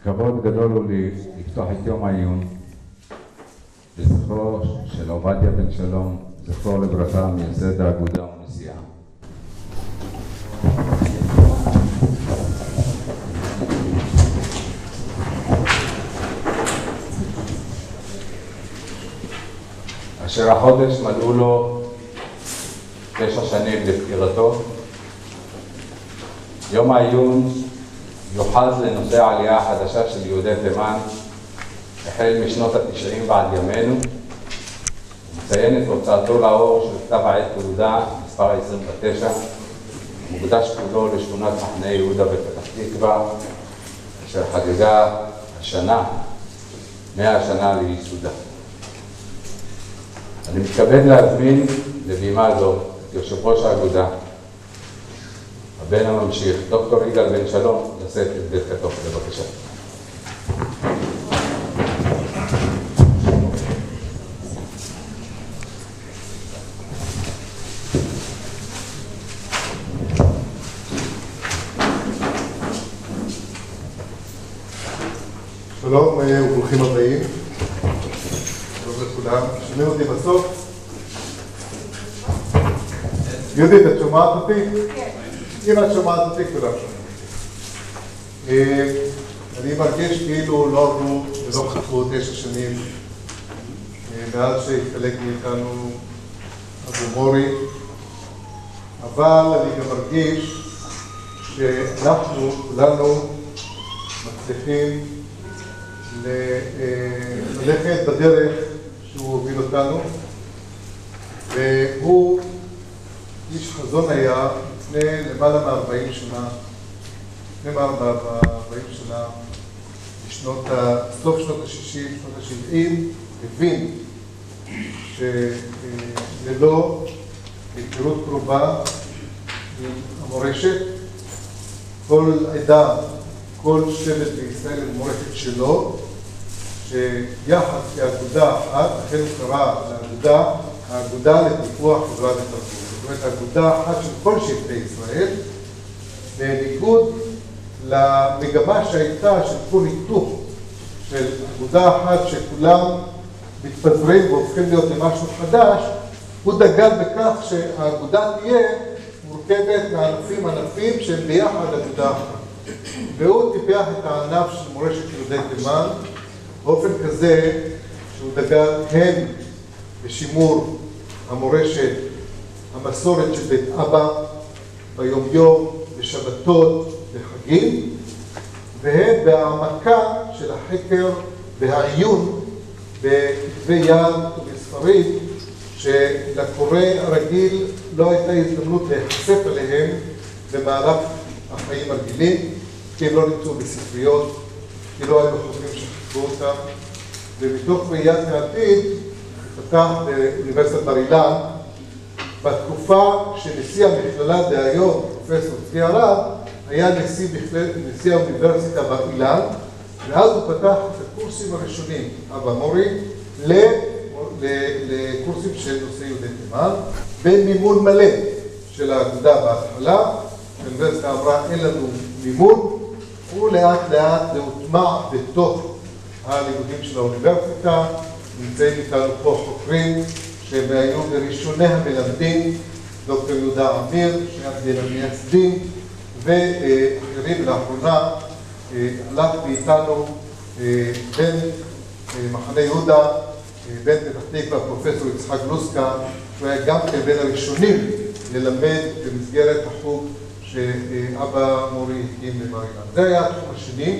כבוד גדול הוא לי לפתוח את יום העיון לזכרו של עובדיה בן שלום, זכרו לברכה, מייסד האגודה ונשיאה. אשר החודש מלאו לו 9 שנים לפטירתו. יום העיון יוחד לנושא העלייה החדשה של יהודי תימן החל משנות ה-90 ועד ימינו. מציין את הוצאתו לאור של כתב העת תעודה מספר 29, מוקדש כולו לשכונת מחנה יהודה בפתח תקווה, אשר חגגה השנה 100 שנה לייסודה. אני מתכבד להזמין לבימה זו את יושב ראש האגודה, הבן הממשיך, דוקטור יגאל בן שלום, לשאת את ברכתו. בבקשה. שלום וברוכים הבאים. שלום לכולם. שומעים אותי בסוף? יהודית, את שומעת אותי? כן. אם את שומעת אותי, כולם שומעים. אני מרגיש כאילו לא עברו ולא חלפו 9 שנים מאז שהתחלק מאיתנו אבו מורי, אבל אני גם מרגיש שאנחנו כולנו מצליחים ללכת בדרך שהוא הוביל אותנו, והוא איש חזון היה לפני למעלה מ-40 שנה, לפני 40 שנה, סוף שנות ה-60, שנות ה-70, הבין שללא היכרות קרובה עם המורשת, כל עדה, כל שבט בישראל למורשת שלו, שיחד כאגודה אחת, לכן הוא קרא לאגודה, האגודה לטיפוח חברה ותרבות. זאת אומרת, האגודה אחת של כל שבטי ישראל, בניגוד למגמה שהייתה של כל היתוך של אגודה אחת שכולם מתפזרים והופכים להיות למשהו חדש, הוא דגל בכך שהאגודה תהיה מורכבת מענפים שהם ביחד אגודה אחת. והוא טיפח את הענף של מורשת יהודי תימן באופן כזה שהוא דגל הן בשימור המורשת, המסורת של בית אבא ביום-יום, בשבתות, בחגים, והן בהעמקה של החקר והעיון בכתבי יד ובספרים שלקורא הרגיל לא הייתה הזדמנות להיחשף אליהם במהלך החיים הרגילים, כי הם לא נמצאו בספריות, כי לא היו חוקרים שחקרו אותם, ומתוך ראיית העתיד פתח באוניברסיטת בר אילן, בתקופה שנשיא המכללה דהיום, פרופסור צבי הרב, היה נשיא האוניברסיטה בר אילן, ואז הוא פתח את הקורסים הראשונים, אבא מורי, לקורסים של נושא יהודי תימן, במימון מלא של האגודה בהתחלה. האוניברסיטה אמרה, אין לנו מימון, ולאט לאט זה הוטמע בתוך הלימודים של האוניברסיטה. נמצאים איתנו פה חוקרים שהם היו בראשוני המלמדים, דוקטור יהודה עמיר, שהיה בין המייסדים, ואחרים. לאחרונה הלך מאיתנו בין מחנה יהודה, בין פתח תקווה, פרופסור יצחק לוסקה, שהוא היה גם בין הראשונים ללמד במסגרת החוג שאבא מורי הקים בבר אילן. זה היה התחום השני.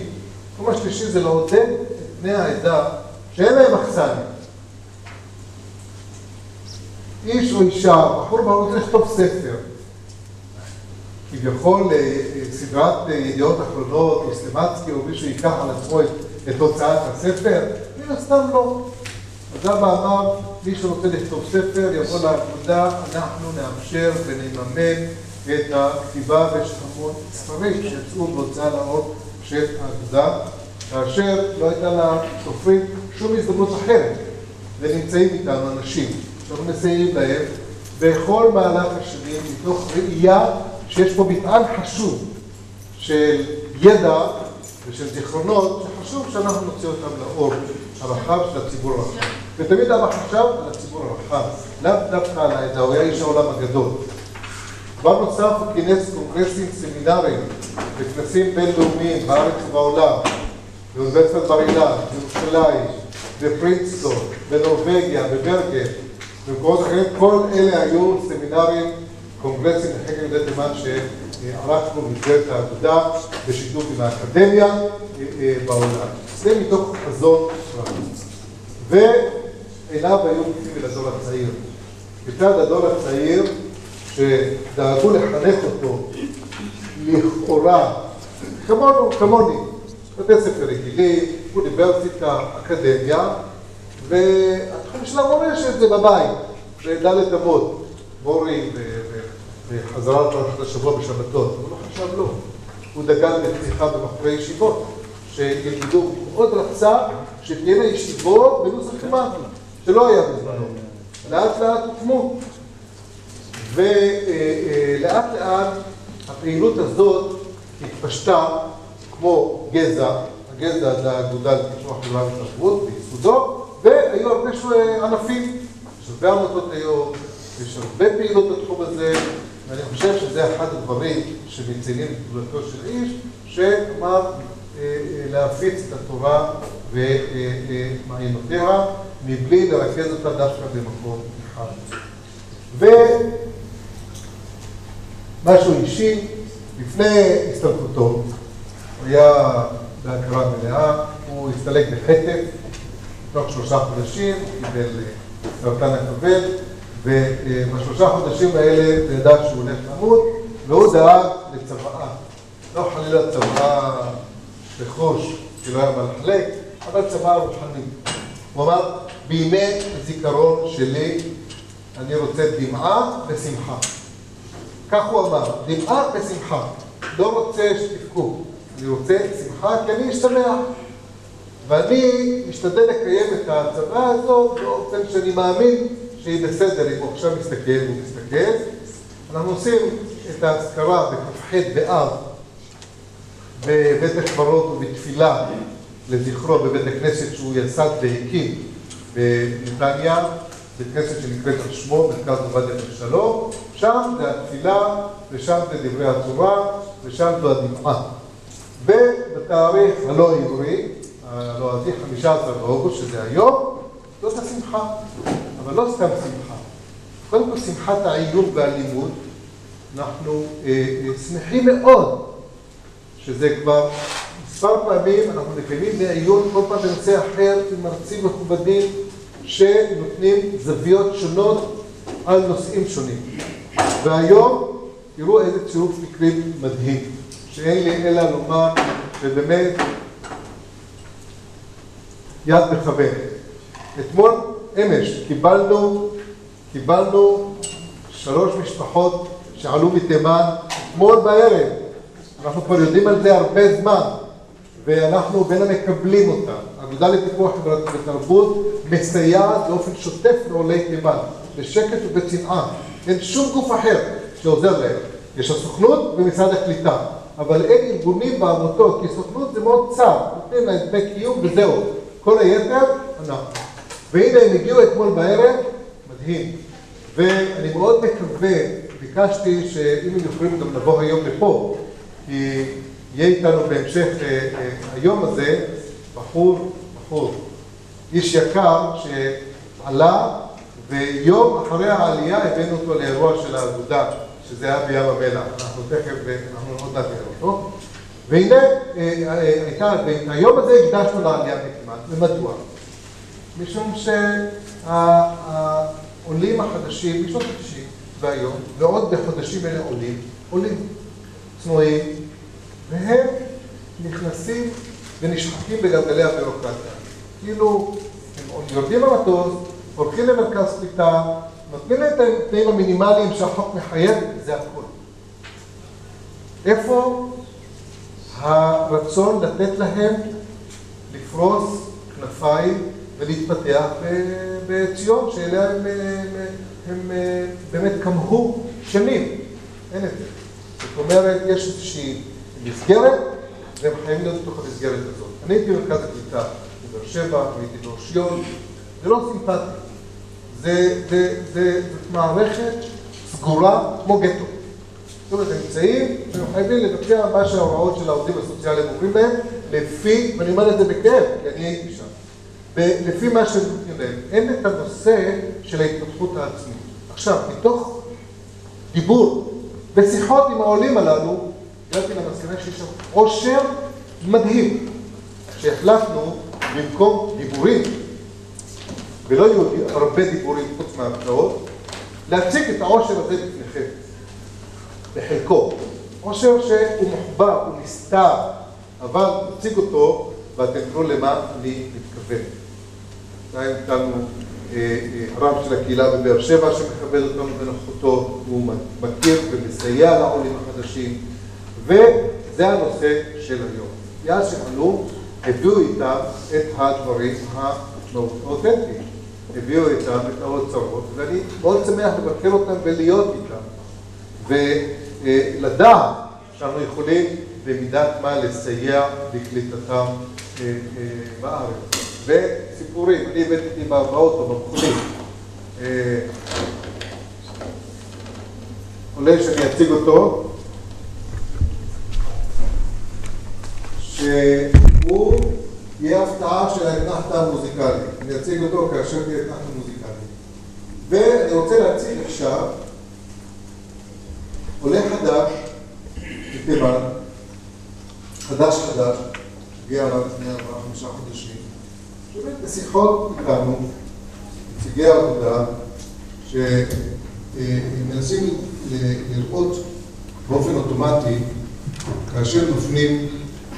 התחום השלישי זה לעודד את בני העדה שאין להם אכסניה. איש או אישה, בחור רוצה לכתוב ספר, כביכול סדרת ידיעות אחרונות או סלמצקי או מישהו ייקח על עצמו את הוצאת הספר, מן הסתם לא. אז אבא אמר, מי שרוצה לכתוב ספר יבוא לאגודה, אנחנו נאפשר ונממן את הכתיבה, ויש המון ספרים שיצאו בהוצאה לאור של האגודה, כאשר לא הייתה לסופרים שום הזדמנות אחרת, ונמצאים איתנו אנשים שאנחנו מסייעים להם בכל מהלך השנים, מתוך ראייה שיש פה מטען חשוב של ידע ושל זיכרונות שחשוב שאנחנו נוציא אותם לאור הרחב של הציבור הרחב. ותמיד אבא חשב על הציבור הרחב, לאו דווקא על העדה, הוא היה איש העולם הגדול. דבר נוסף הוא כינס קונגרסים סמינריים וכנסים בינלאומיים בארץ ובעולם, באוניברסיטת בר אילן, בירושלים, בפרינסטון, בנורווגיה, בברגן, במקומות אחרים. כל אלה היו סמינרים, קונגרסים לחקר יהודי תימן שערכנו במסגרת האגודה בשיתוף עם האקדמיה בעולם. זה מתוך חזון רחוץ. ואליו היו מופיעים אל הדור הצעיר. מצד הדור הצעיר שדאגו לחנך אותו לכאורה, כמוני, בתי ספר רגילים, אוניברסיטה, אקדמיה, והתחום של המורשת זה בבית, בדלת אמות, מורים וחזרה לפרשת השבוע בשבתות. הוא לא חשב לא. הוא דגל בפתיחה במחרי ישיבות, שילמדו, הוא מאוד רצה שתהיינה ישיבות בנוסח כמעט, שלא היה בזמנו. לאט לאט הוקמו. ולאט לאט הפעילות הזאת התפשטה כמו גזע, הגזע זה האגודה לפיתוח חברה ותרבות ביסודו, והיו הרבה ענפים, יש הרבה עמותות היום, יש הרבה פעילות בתחום הזה, ואני חושב שזה אחד הדברים שמציינים את פעולתו של איש, שאמר להפיץ את התורה ומעיינותיה, מבלי לרכז אותה דווקא במקום אחד. ומשהו אישי, לפני הסתלקותו, הוא היה בהכרה מלאה, הוא הסתלק בחטף, תוך 3 חודשים, קיבל סרטן הכבד, ובשלושה חודשים האלה הוא ידע שהוא הולך למות, והוא דאג לצוואה. לא חלילה צוואה לחוש, כי לא היה מה לחלק, אבל צוואה רוחנית. הוא אמר, בימי הזיכרון שלי, אני רוצה דמעה ושמחה. כך הוא אמר, דמעה ושמחה. לא רוצה שתבכו, אני רוצה שמחה כי אני אשתמח. ואני משתדל לקיים את הצוואה הזאת באופן שאני מאמין שהיא בסדר, אם הוא עכשיו מסתכל, הוא מסתכל. אנחנו עושים את ההזכרה בכ"ח באב, בבית הקברות ובתפילה לזכרו בבית הכנסת שהוא יסד והקים בנתניה, בית כנסת שנקראת על שמו, מרכז עובדיה בן שלום. שם זה התפילה, ושם זה דברי התורה, ושם זו הדמעה. ובתאריך הלא עברי, הלועזי 15 באוגוסט, שזה היום, זאת השמחה. אבל לא סתם שמחה. קודם כל שמחת העיון והלימוד, אנחנו שמחים מאוד, שזה כבר מספר פעמים, אנחנו מקיימים מעיון כל פעם בנושא אחר, עם מרצים מכובדים, שנותנים זוויות שונות על נושאים שונים. והיום, תראו איזה צירוף מקרים מדהים, שאין לי אלא לומר שבאמת יד מכוונת. אתמול, אמש, קיבלנו 3 משפחות שעלו מתימן אתמול בערב. אנחנו כבר יודעים על זה הרבה זמן, ואנחנו בין המקבלים אותם. האגודה לפיתוח חברתי ותרבות מסייעת באופן שוטף לעולי תימן, בשקט ובצנעה. אין שום גוף אחר שעוזר להם. יש הסוכנות ומשרד הקליטה, אבל אין ארגונים בעמותות, כי סוכנות זה מאוד צר, נותנים להם דמי קיום וזהו. כל היתר, אנחנו. והנה הם הגיעו אתמול בערב, מדהים. ואני מאוד מקווה, ביקשתי שאם הם יכולים גם לבוא היום לפה, כי יהיה איתנו בהמשך היום הזה, בחור, איש יקר שעלה, ויום אחרי העלייה הבאנו אותו לאירוע של האגודה, שזה היה בים המלח. אנחנו תכף, אנחנו עוד נעביר אותו. והנה, היום הזה הקדשנו לעלייה בכמעט. ומדוע? משום שהעולים החדשים, בשנות ה-90 והיום, ועוד בחודשים אלה עולים צנועים, והם נכנסים ונשחקים בגלגלי הבירוקרטיה. כאילו, הם יורדים במטוס, הולכים למרכז קליטה, נותנים להם את התנאים המינימליים שהחוק מחייב, זה הכל. איפה הרצון לתת להם לפרוס כנפיים ולהתפתח בציון, שאליה הם באמת כמהו שנים. אין את זה. זאת אומרת, יש איזושהי מסגרת, והם חייבים להיות בתוך המסגרת הזאת. אני הייתי במרכז הקליטה בבאר שבע, והייתי באושיון, זה לא סימפטי. זה מערכת סגורה כמו גטו. זאת אומרת, הם נמצאים, והם חייבים לבצע מה שההוראות של העובדים הסוציאליים אומרים להם, לפי, ואני אומר את זה בכאב, כי אני הייתי שם, לפי מה שהם נותנים להם. אין את הנושא של ההתפתחות העצמית. עכשיו, מתוך דיבור ושיחות עם העולים הללו, הגעתי למסקנה שיש שם עושר מדהים, שהחלטנו במקום דיבורים, ולא יהיו הרבה דיבורים חוץ מההרצאות, להציג את העושר הזה בפניכם, בחלקו. עושר שהוא מוחבא, הוא נסתר, אבל נציג אותו ואתם תראו למה אני מתכוון. זה איתנו הרב של הקהילה בבאר שבע שמכבד אותנו בנוכחותו, הוא מכיר ומסייע לעולים החדשים, וזה הנושא של היום. יאז שעלו, הביאו איתם את הדברים האותנטיים, הביאו איתם את האוצרות, ואני מאוד שמח לבקר אותם ולהיות איתם, ולדעת שאנחנו יכולים במידת מה לסייע בקליטתם בארץ. וסיפורים, אני הבאתי איתי באוטו, במכונית. עולה שאני אציג אותו, שהוא יהיה הפתעה של האתנחתא המוזיקלית. אני אציג אותו כאשר תהיה אתנחתא מוזיקלית. ואני רוצה להציג עכשיו עולה חדש, מתימן, חדש, הגיע עליו לפני 4-5 חודשים, שבאמת בשיחות איתנו, נציגי העבודה, שמנסים לראות באופן אוטומטי, כאשר נופנים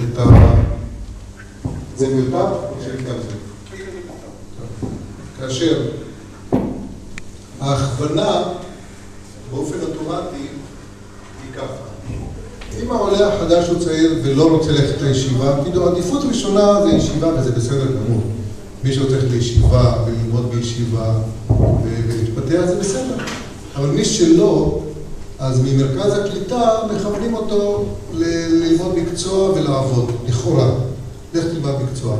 את זה מיותר או שניתן זה? כאשר ההכוונה באופן אוטומטי היא ככה. אם העולה החדש הוא צעיר ולא רוצה ללכת לישיבה, כאילו עדיפות ראשונה זה ישיבה וזה בסדר גמור. מי שרוצה ללכת לישיבה וללמוד בישיבה ולהתפתח זה בסדר. אבל מי שלא, אז ממרכז הקליטה מכוונים אותו ללמוד מקצוע ולעבוד, לכאורה. לך תלמד מקצוע.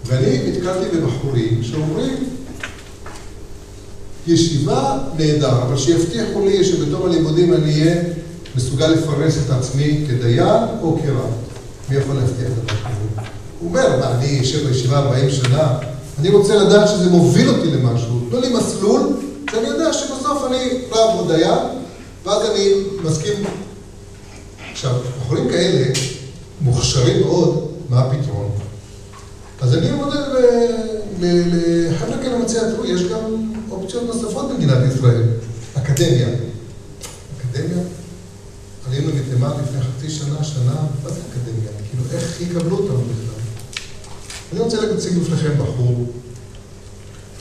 ואני נתקלתי בבחורים שאומרים, ישיבה נהדר, אבל שיבטיחו לי שבתום הלימודים אני אהיה מסוגל לפרנס את עצמי כדיין או כרב. מי יכול להבטיח את זה? הוא אומר, מה, אני אשב בישיבה 40 שנה, אני רוצה לדעת שזה מוביל אותי למשהו. תנו לי מסלול, שאני יודע שבסוף אני רב או דיין, ואז אני מסכים. עכשיו, בחורים כאלה מוכשרים מאוד, מה הפתרון? אז אני מודה לחבר'ה כאלה מציע, תראו, יש גם אופציות נוספות במדינת ישראל. אקדמיה. אקדמיה? עלינו מתימן לפני חצי שנה, מה זה אקדמיה? כאילו, איך יקבלו אותנו בכלל? אני רוצה להציג בפניכם בחור,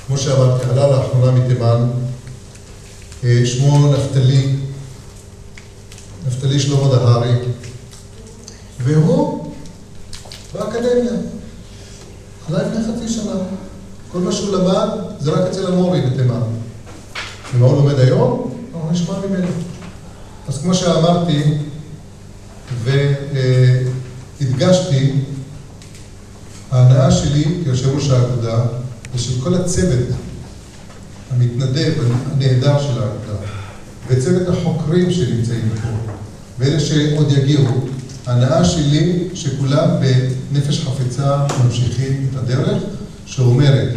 כמו שאמרתי, עלה לאחרונה מתימן, שמו נפתלי שלמה דהרי, והוא באקדמיה. עלה לפני חצי שנה. כל מה שהוא למד זה רק אצל המורי בתימן. ומה הוא לומד היום? אנחנו נשמע ממנו. אז כמו שאמרתי והדגשתי, ההנאה שלי כיושב ראש האגודה ושל כל הצוות המתנדב, הנהדר של האגודה, וצוות החוקרים שנמצאים פה, ואלה שעוד יגיעו, ההנאה שלי שכולם בנפש חפצה ממשיכים את הדרך שאומרת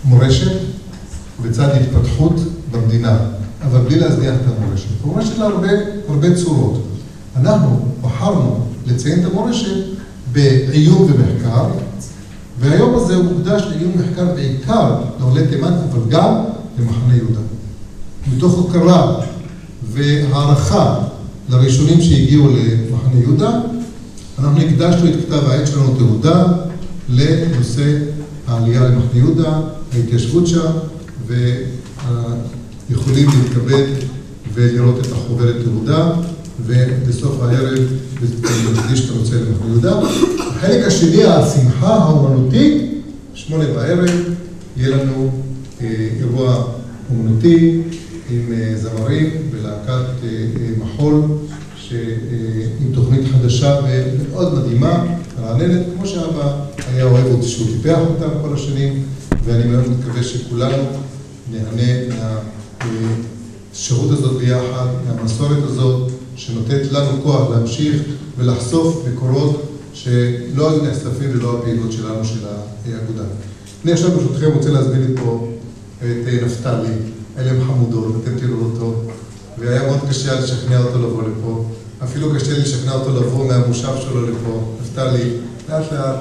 מורשת ובצד התפתחות במדינה, אבל בלי להזניח את המורשת. המורשת לה הרבה צורות. אנחנו בחרנו לציין את המורשת בעיון ומחקר, והיום הזה הוא מוקדש לעיון מחקר בעיקר לעולי תימן, אבל גם למחנה יהודה. מתוך הוקרה והערכה לראשונים שהגיעו למחנה יהודה, אנחנו הקדשנו את כתב העת שלנו תעודה לנושא העלייה למחנה יהודה, ההתיישבות שם, ויכולים להתכבד ולראות את החוברת תעודה, ובסוף הערב נקדיש את הנושא למחנה יהודה. החלק השני, השמחה האומנותית, 8 בערב, יהיה לנו אירוע אומנותי, עם זמרים ולהקת מחול, עם תוכנית חדשה ומאוד מדהימה, רעננת, כמו שאבא היה אוהב אותי, שהוא טיפח אותם כל השנים, ואני מאוד מקווה שכולנו נהנה מהשירות הזאת ביחד, מהמסורת הזאת, שנותנת לנו כוח להמשיך ולחשוף מקורות שלא היו נחשפים ללא הפעילות שלנו של האגודה. אני עכשיו ברשותכם רוצה להזמין לפה את נפתלי, אלם חמודון, אתם תראו אותו, והיה מאוד קשה לשכנע אותו לבוא לפה. אפילו קשה לי לשכנע אותו לבוא מהמושב שלו לפה. נפתלי, לאט לאט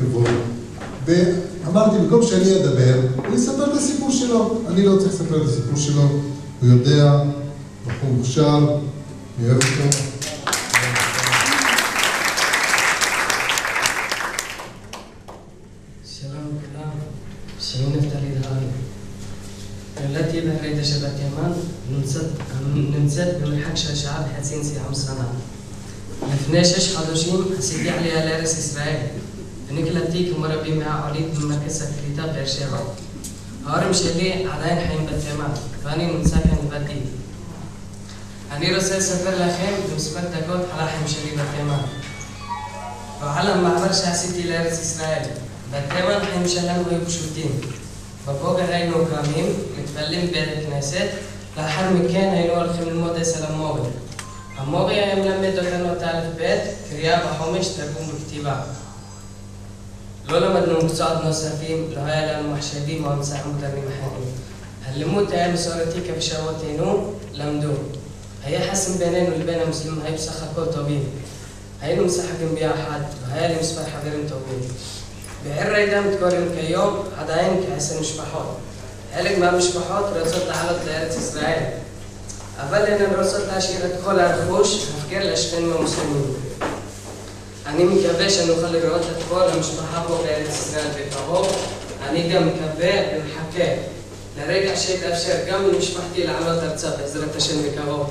יבוא. ואמרתי, במקום שאני אדבר, הוא יספר את הסיפור שלו. אני לא צריך לספר את הסיפור שלו. הוא יודע, בחור מוכשר, אני אוהב אותו. שלום לכולם, שמי נפתלי דהרי. נולדתי בהריידה שבתימן, נמצאת במרחק של שעה וחצי נסיעה מסנה. לפני 6 חודשים עשיתי עלייה לארץ ישראל, ונקלטתי כמו רבים מהעולים במרכז הקליטה באר שבע. ההורים שלי עדיין חיים בתימן, ואני נמצא כאן לבדי. אני רוצה לספר לכם במספר דקות על החיים שלי בתימן, ועל המעבר שעשיתי לארץ ישראל. בתימן החיים שלנו היו פשוטים. בבוקר היינו קמים, מתפללים בבית הכנסת, לאחר מכן היינו הולכים ללמוד אצל המורי. המורי היה מלמד אותנו את א' ב', קריאה בחומש, תרגום וכתיבה. לא למדנו מקצועות נוספים, לא היה לנו מחשבים או אמצעים מודרניים אחרים. הלימוד היה מסורתי כבשבותינו, למדו. היחסים בינינו לבין המוסלמים היו בסך הכל טובים. היינו משחקים ביחד, והיה לי מספר חברים טובים. בעיר ריידה מתגוררים כיום עדיין כ10 משפחות. חלק מהמשפחות רוצות לעלות לארץ ישראל, אבל הן רוצות להשאיר את כל הרכוש הפקר לשכנים המוסלמים. אני מקווה שנוכל לראות את כל המשפחה פה בארץ ישראל בקרוב. אני גם מקווה ומחכה לרגע שיתאפשר גם למשפחתי לעלות ארצה בעזרת השם בקרוב.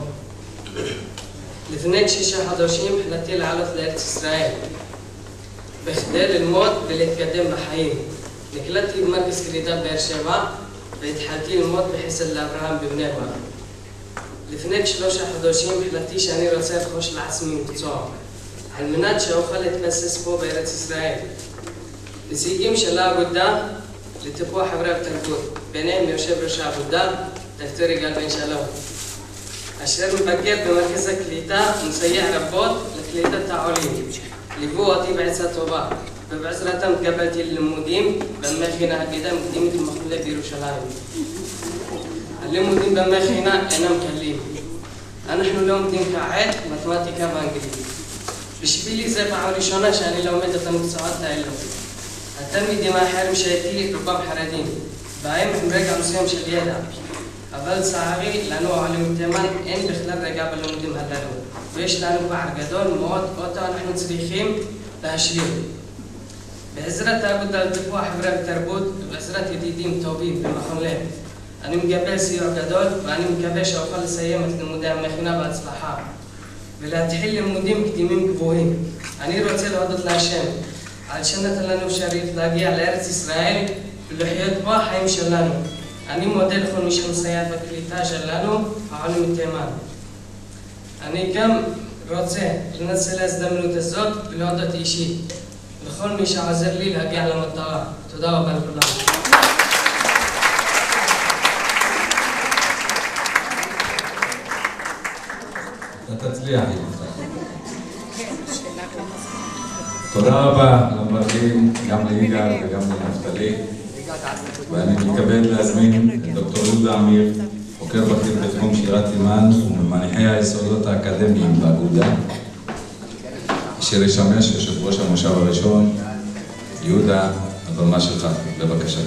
לפני 6 חודשים החלטתי לעלות לארץ ישראל בכדי ללמוד ולהתקדם בחיים. נקלטתי במרכז קליטה באר שבע והתחלתי ללמוד בחסד לאברהם בבני ברק. לפני 3 חודשים החלטתי שאני רוצה לרכוש לעצמי מקצוע על מנת שאוכל להתבסס פה בארץ ישראל. נציגים של האגודה לטיפוח חברה ותרבות, ביניהם יושב ראש האגודה, ד"ר יגאל בן שלום, אשר מבקר במרכז הקליטה ומסייע רבות לקליטת העולים. ליוו אותי בעצה טובה, ובעזרתם התקבלתי ללימודים במכינה הקדם-קדמית במכללה בירושלים. הלימודים במכינה אינם קלים. אנחנו לומדים כעת מתמטיקה ואנגלית. בשבילי זו פעם ראשונה שאני לומד את המקצועות האלו. התלמידים האחרים שהייתי רובם חרדים, בהם עם רגע מסוים של ידע. אבל לצערי, לנו העולים מתימן אין בכלל רגע בלימודים הללו. ויש לנו פער גדול מאוד, אותו אנחנו צריכים להשלים. בעזרת האגודה לטיפוח חברה ותרבות ובעזרת ידידים טובים במכון לב, אני מקבל סיוע גדול ואני מקווה שאוכל לסיים את לימודי המכינה בהצלחה ולהתחיל לימודים קדימים גבוהים. אני רוצה להודות להשם על שנתן לנו אפשרות להגיע לארץ ישראל ולחיות בה החיים שלנו. אני מודה לכל מי שמסייע בקליטה שלנו, העולים מתימן. אני גם רוצה לנצל ההזדמנות הזאת ולהודות אישית לכל מי שעזר לי להגיע למטרה. תודה רבה לכולם. אתה תצליח. תודה רבה למראים, גם ליגאל וגם לנפתלי. ואני מתכבד להזמין את דוקטור יהודה אמיר, חוקר בכיר בתחום שירת תימן וממניחי היסודות האקדמיים באגודה, אשר ישמש יושב ראש המושב הראשון. יהודה, הבמה שלך, בבקשה.